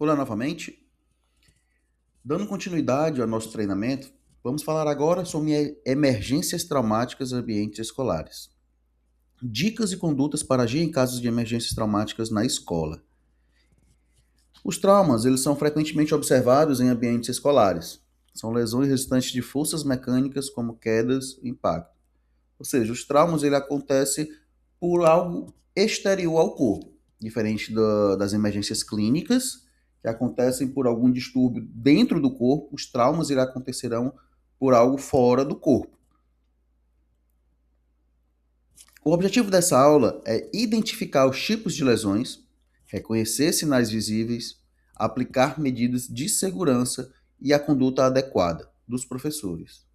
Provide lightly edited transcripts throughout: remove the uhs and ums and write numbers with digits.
Olá novamente. Dando continuidade ao nosso treinamento, vamos falar agora sobre emergências traumáticas em ambientes escolares. Dicas e condutas para agir em casos de emergências traumáticas na escola. Os traumas, eles são frequentemente observados em ambientes escolares. São lesões resultantes de forças mecânicas como quedas e impacto. Ou seja, os traumas ele acontecem por algo exterior ao corpo, diferente das emergências clínicas, que acontecem por algum distúrbio dentro do corpo, os traumas irá acontecerão por algo fora do corpo. O objetivo dessa aula é identificar os tipos de lesões, reconhecer sinais visíveis, aplicar medidas de segurança e a conduta adequada dos professores.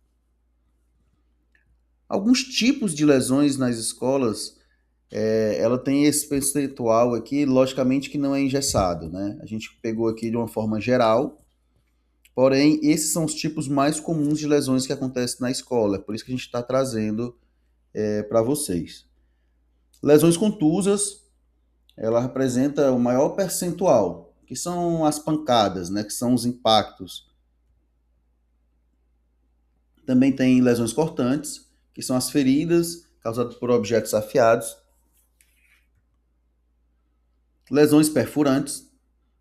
Alguns tipos de lesões nas escolas, ela tem esse percentual aqui, logicamente que não é engessado, né? A gente pegou aqui de uma forma geral, porém, esses são os tipos mais comuns de lesões que acontecem na escola, por isso que a gente está trazendo para vocês. Lesões contusas, ela representa o maior percentual, que são as pancadas, né? Que são os impactos. Também tem lesões cortantes, que são as feridas causadas por objetos afiados. Lesões perfurantes,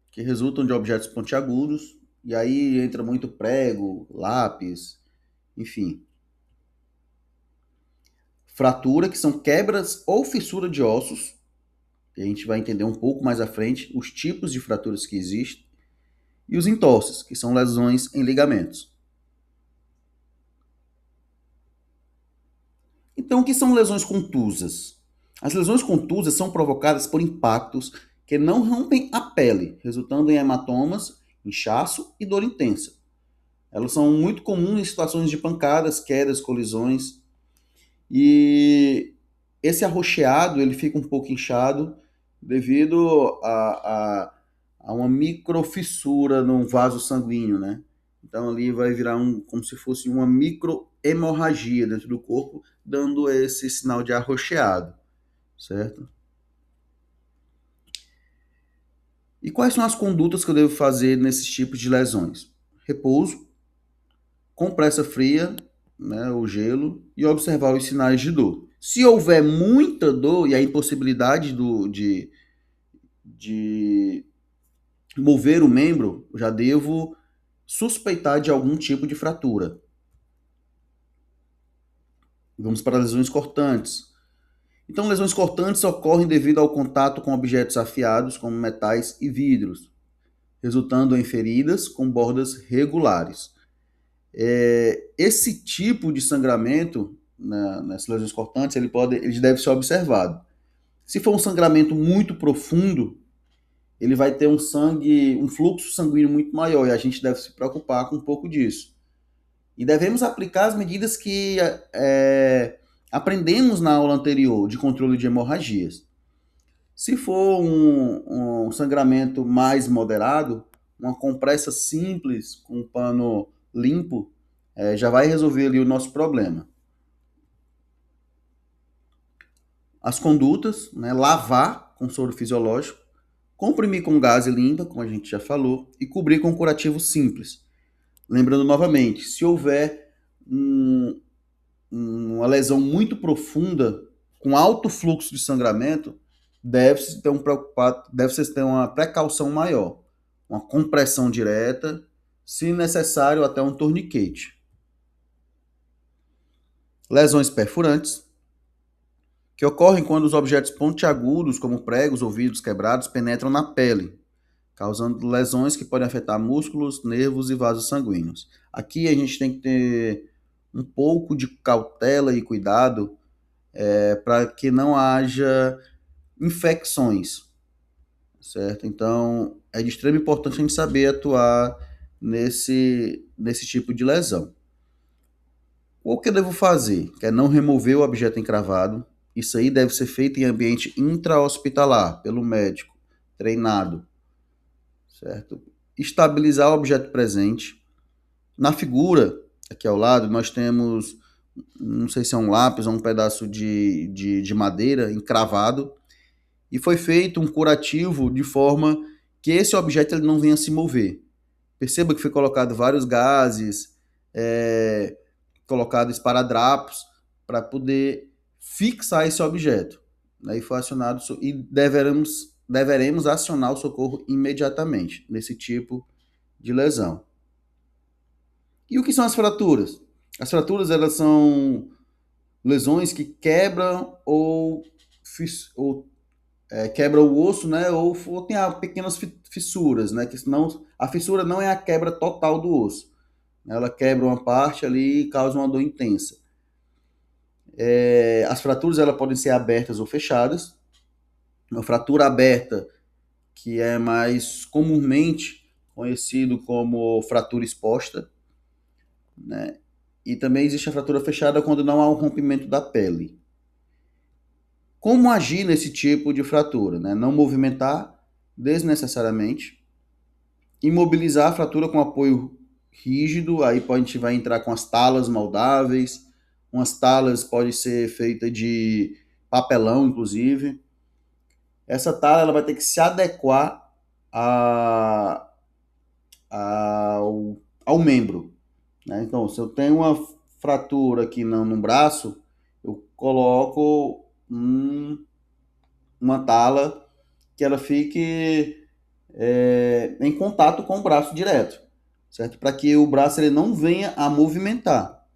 que resultam de objetos pontiagudos, e aí entra muito prego, lápis, enfim. Fratura, que são quebras ou fissura de ossos, que a gente vai entender um pouco mais à frente os tipos de fraturas que existem. E os entorses, que são lesões em ligamentos. Então, o que são lesões contusas? As lesões contusas são provocadas por impactos que não rompem a pele, resultando em hematomas, inchaço e dor intensa. Elas são muito comuns em situações de pancadas, quedas, colisões. E esse arroxeado ele fica um pouco inchado devido a uma microfissura no vaso sanguíneo, né? Então ali vai virar como se fosse uma microhemorragia dentro do corpo, dando esse sinal de arroxeado, certo? E quais são as condutas que eu devo fazer nesses tipos de lesões? Repouso, compressa fria, né, o gelo, e observar os sinais de dor. Se houver muita dor e a impossibilidade de mover o membro, eu já devo suspeitar de algum tipo de fratura. Vamos para lesões cortantes. Então, lesões cortantes ocorrem devido ao contato com objetos afiados, como metais e vidros, resultando em feridas com bordas regulares. Esse tipo de sangramento, nessas lesões cortantes, ele deve ser observado. Se for um sangramento muito profundo, ele vai ter um fluxo sanguíneo muito maior, e a gente deve se preocupar com um pouco disso. E devemos aplicar as medidas que aprendemos na aula anterior de controle de hemorragias. Se for um sangramento mais moderado, uma compressa simples com um pano limpo já vai resolver ali o nosso problema. As condutas, né, lavar com soro fisiológico, comprimir com gás e limpa, como a gente já falou, e cobrir com curativo simples. Lembrando novamente, se houver uma lesão muito profunda, com alto fluxo de sangramento, deve-se ter uma precaução maior. Uma compressão direta, se necessário até um torniquete. Lesões perfurantes, que ocorrem quando os objetos pontiagudos, como pregos ou vidros quebrados, penetram na pele, causando lesões que podem afetar músculos, nervos e vasos sanguíneos. Aqui a gente tem que ter um pouco de cautela e cuidado para que não haja infecções, certo? Então, é de extrema importância a gente saber atuar nesse tipo de lesão. O que eu devo fazer? Que é não remover o objeto encravado. Isso aí deve ser feito em ambiente intra-hospitalar, pelo médico, treinado, certo? Estabilizar o objeto presente. Na figura, aqui ao lado, nós temos, não sei se é um lápis ou um pedaço de madeira encravado, e foi feito um curativo de forma que esse objeto ele não venha se mover. Perceba que foi colocado vários gases, colocado esparadrapos para poder fixar esse objeto. Aí foi acionado e deveremos acionar o socorro imediatamente nesse tipo de lesão. E o que são as fraturas? As fraturas elas são lesões que quebram ou quebra o osso, né? Ou tem pequenas fissuras, né? Que senão a fissura não é a quebra total do osso. Ela quebra uma parte ali e causa uma dor intensa. As fraturas elas podem ser abertas ou fechadas. Uma fratura aberta, que é mais comumente conhecido como fratura exposta, né? E também existe a fratura fechada quando não há um rompimento da pele. Como agir nesse tipo de fratura? Né? Não movimentar desnecessariamente, imobilizar a fratura com apoio rígido, aí a gente vai entrar com as talas moldáveis, umas talas pode ser feita de papelão, inclusive. Essa tala ela vai ter que se adequar ao membro. Né? Então, se eu tenho uma fratura aqui no braço, eu coloco uma tala que ela fique em contato com o braço direto, certo? Para que o braço ele não venha a movimentar.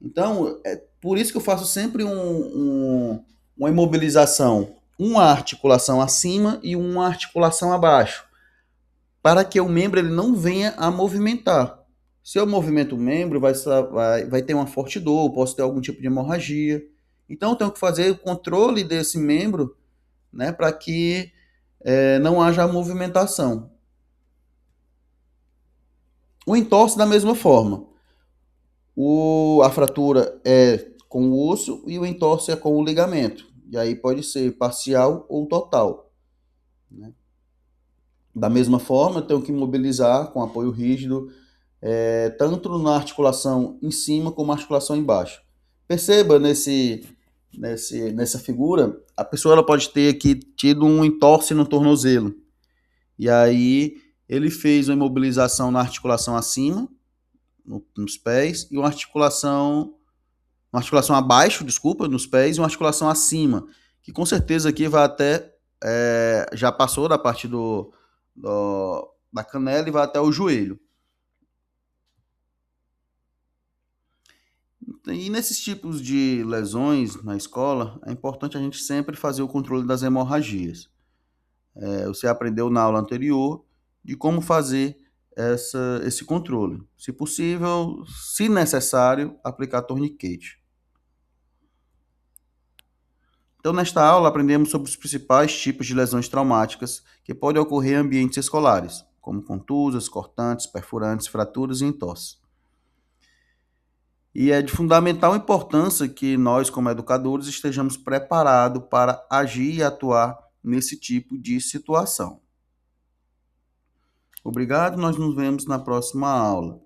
Então, é por isso que eu faço sempre uma imobilização, uma articulação acima e uma articulação abaixo, para que o membro ele não venha a movimentar. Se eu movimento o membro, vai ter uma forte dor, posso ter algum tipo de hemorragia. Então, eu tenho que fazer o controle desse membro, né, para que não haja movimentação. O entorse da mesma forma. A fratura é com o osso e o entorse é com o ligamento. E aí pode ser parcial ou total. Né? Da mesma forma, eu tenho que imobilizar com apoio rígido, tanto na articulação em cima como na articulação embaixo. Perceba nessa figura, a pessoa ela pode ter aqui tido um entorse no tornozelo. E aí ele fez uma imobilização na articulação acima, nos pés, e uma articulação abaixo, nos pés, e uma articulação acima, que com certeza aqui vai até, já passou da parte da canela e vai até o joelho. E nesses tipos de lesões na escola, é importante a gente sempre fazer o controle das hemorragias. Você aprendeu na aula anterior de como fazer esse controle. Se possível, se necessário, aplicar torniquete. Então, nesta aula, aprendemos sobre os principais tipos de lesões traumáticas que podem ocorrer em ambientes escolares, como contusas, cortantes, perfurantes, fraturas e entorse. E é de fundamental importância que nós, como educadores, estejamos preparados para agir e atuar nesse tipo de situação. Obrigado, nós nos vemos na próxima aula.